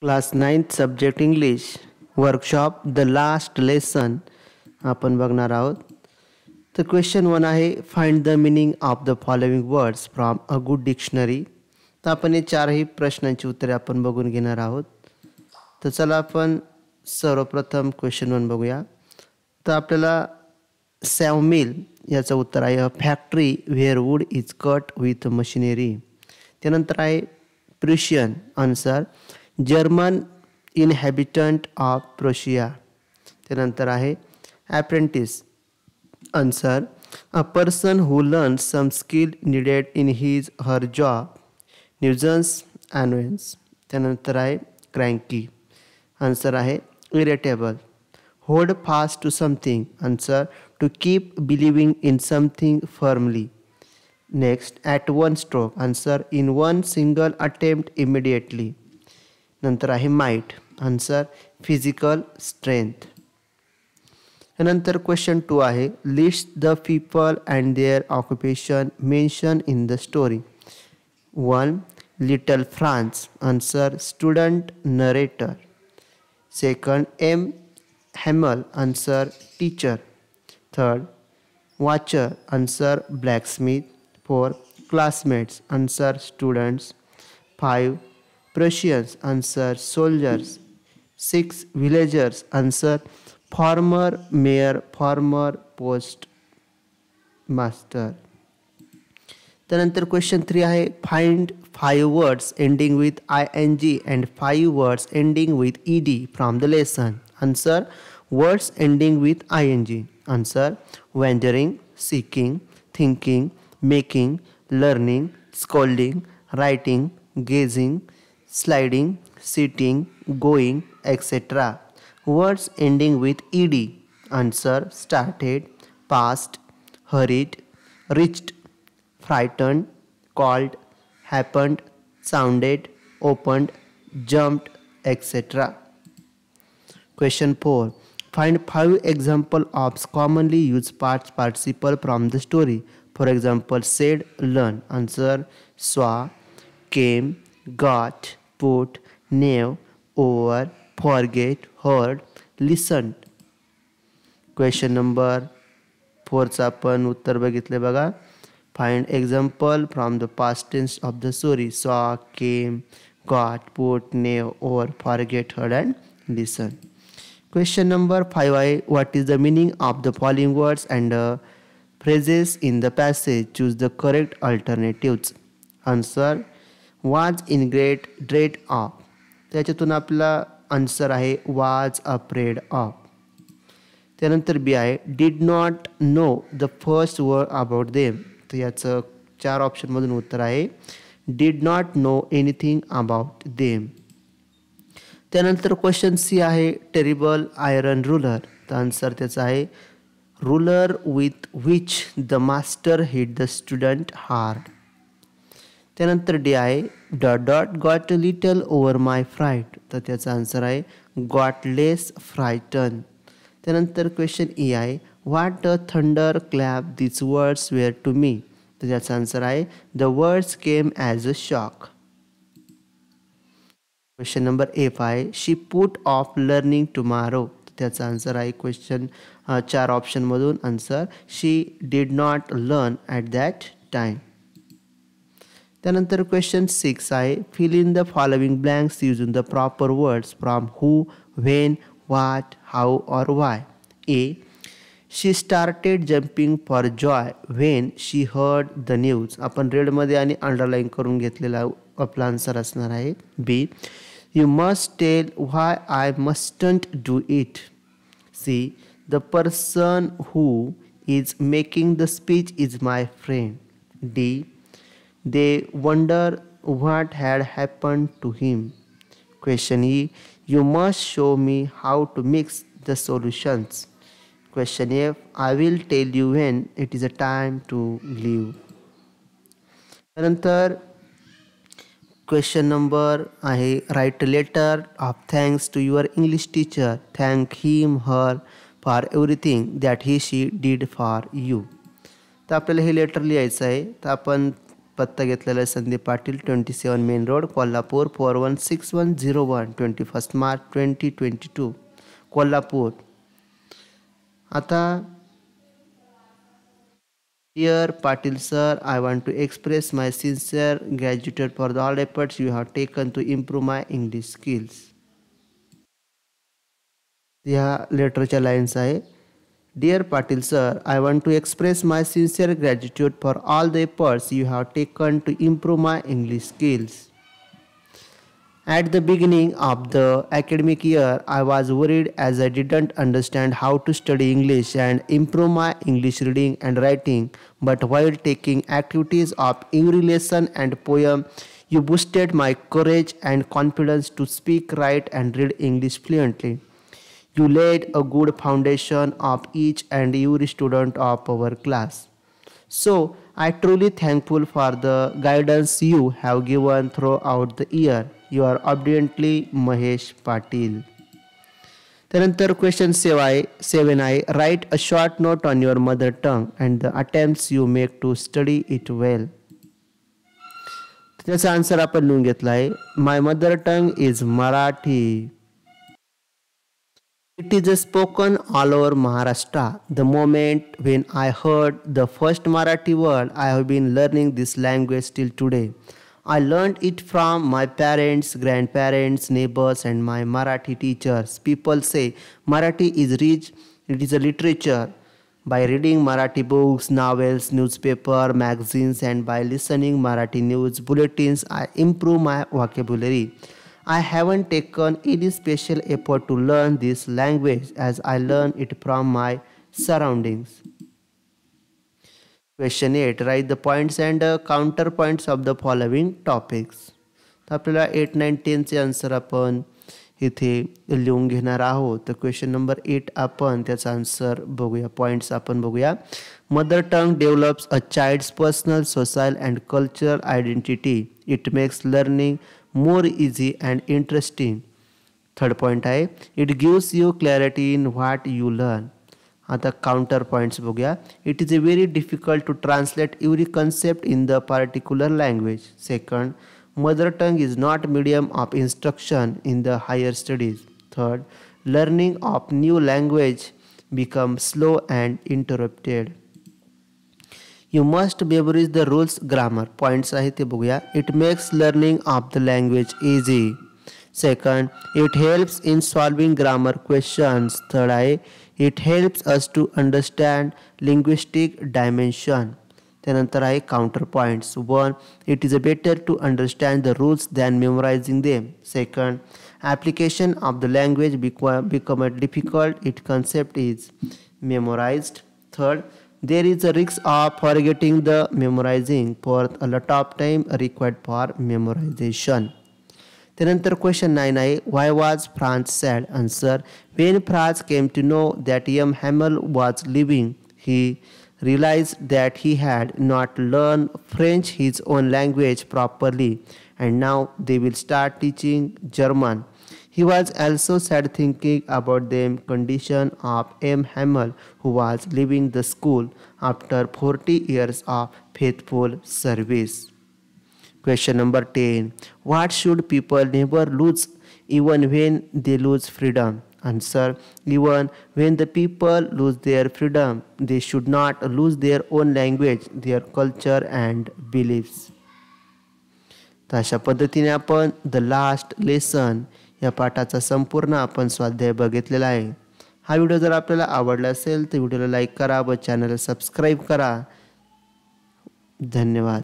Class 9th subject English workshop the last lesson आपण बघणार आहोत. तर क्वेश्चन 1 आहे find the meaning of the following words from a good dictionary. तर आपण हे चारही प्रश्नांची उत्तरे आपण बघून घेणार आहोत. तर चला आपण सर्वप्रथम क्वेश्चन 1 बघूया. तर आपल्याला सॅवमिल याचं उत्तर आहे a factory where wood is cut with machinery. त्यानंतर आहे Prussian answer German inhabitant of Prussia. त्यानंतर आहे apprentice answer a person who learn some skill needed in his her job nuisance annoyance. त्यानंतर आहे क्रँकी आन्सर आहे irritable. Hold fast to something answer to keep believing in something firmly. Next at one stroke answer in one single attempt immediately. नंतर आहे might answer physical strength. त्यानंतर question 2 आहे list the people and their occupation mention in the story. 1 little Franz answer student narrator. Second M Hamel answer teacher. Third watcher answer blacksmith. 4 classmates answer students. 5 Prussians answer soldiers. 6 villagers answer farmer mayor farmer post master. त्यानंतर question 3 आहे find 5 words ending with ing and 5 words ending with ed from the lesson. Answer words ending with ing. Answer wandering, seeking, thinking, making, learning, scolding, writing, gazing, sliding, sitting, going, etc. Words ending with ed. Answer started, passed, hurried, reached, frightened, called, happened, sounded, opened, jumped, etc. Question 4. Find 5 examples of commonly used past participle from the story. For example, said, learn. Answer saw, came, got, put, knew, over, forget, heard, listened. Question number 4 चा आपण उत्तर बघितले बघा. Find example from the past tense of the story. Saw, came, got, put, knew, over, forget, heard and listened. Question number 5 आहे what is the meaning of the following words and phrases in the passage. Choose the correct alternatives. Answer was in great dread of. त्याच्यातून आपला answer आहे was afraid of. त्यानंतर B आहे did not know the first word about them. तर याचं 4 ऑप्शनमधून उत्तर आहे did not know anything about them. त्यानंतर question C आहे टेरिबल आयरन रूलर. तर आन्सर त्याचा आहे ruler with which the master hit the student hard. त्यानंतर डी आहे dot dot got little over my fright. तर त्याचा आन्सर आहे गॉट लेस फ्रायटन. त्यानंतर क्वेश्चन ई आहे what a thunder clap this words were to me. तर त्याचा answer आहे the words came as a shock. Question number F आहे she put of learning tomorrow. त्याचा आन्सर आहे question 4 ऑप्शनमधून answer she did not learn at that time. त्यानंतर question 6 आहे fill in the following blanks using the proper words from who when what how or why. A she started jumping for joy when she heard the news. आपण रेडमध्ये आणि underline करून घेतलेला आपला answer असणार आहे. B you must tell why I mustn't do it. C the person who is making the speech is my friend. D they wonder what had happened to him. Question E you must show me how to mix the solutions. Question F I will tell you when it is a time to leave. त्यानंतर question number आहे write letter of thanks to your English teacher. Thank him her for everything that he she did for you. तर आपल्याला हे letter लिहायचं आहे. तर आपण पत्ता घेतलेला आहे संदीप पाटील 27 मेन रोड कोल्हापूर 416101 21 मार्च 2022 कोल्हापूर. आता Dear Patil sir, I want to express my sincere gratitude for the all efforts you have taken to improve my English skills. ह्या लेटरच्या लाईन्स आहे. Dear Patil sir, I want to express my sincere gratitude for all the efforts you have taken to improve my English skills. At the beginning of the academic year, I was worried as I didn't understand how to study English and improve my English reading and writing. But while taking activities of English lesson and poem, you boosted my courage and confidence to speak, write, and read English fluently. You laid a good foundation of each and every student of our class. So, I truly thankful for the guidance you have given throughout the year. You are obediently Mahesh Patil. त्यानंतर question 7 आहे write a short note on your mother tongue and the attempts you make to study it well. त्याचा answer आपण लिहून घेतला आहे. My mother tongue is Marathi. It is spoken all over Maharashtra. The moment when I heard the first Marathi word, I have been learning this language till today. I learned it from my parents, grandparents, neighbors, and my Marathi teachers. People say Marathi is rich, it is a literature. By reading Marathi books, novels, newspaper, magazines, and by listening Marathi news bulletins, I improve my vocabulary. I haven't taken any special effort to learn this language as I learn it from my surroundings. Question 8. Write the points and counterpoints of the following topics. तर आपल्याला 8, 9, 10चे answer आपण इथे लिहून घेणार आहोत. तर question number 8 आपण त्याचा आन्सर बघूया. पॉईंट्स आपण बघूया. Mother tongue develops a child's personal social and cultural identity. It makes learning more easy and interesting. Third point आहे it gives you clarity in what you learn. आता counter points बघूया. It is very difficult to translate every concept in the particular language. Second, mother tongue is not medium of instruction in the higher studies. Third, learning of new language becomes slow and interrupted. You must memorize the rules grammar. Points आहे ते बघूया. It makes learning of the language easy. Second, it helps in solving grammar questions. Third आहे it helps us to understand linguistic dimension. त्यानंतर आहे counter points. 1. It is better to understand the rules than memorizing them. Second, application of the language become difficult if concept is memorized. Third, there is a risk of forgetting the memorizing. Fourth, a lot of time required for memorization. त्यानंतर question 9 आहे why was Franz sad? Answer, when Franz came to know that M. Hamel was leaving, he realized that he had not learned French, his own language, properly, and now they will start teaching German. He was also sad thinking about the condition of M. Hamel, who was leaving the school after 40 years of faithful service. Question number 10. What should people never lose even when they lose freedom? Answer, even when the people lose their freedom, they should not lose their own language, their culture and beliefs. तर अशा पद्धतीने आपण the last lesson या पाठाचा संपूर्ण आपण स्वाध्याय बघितलेला आहे. हा व्हिडिओ जर आपल्याला आवडला असेल तर व्हिडिओला लाईक करा व चॅनलला सबस्क्राईब करा. धन्यवाद.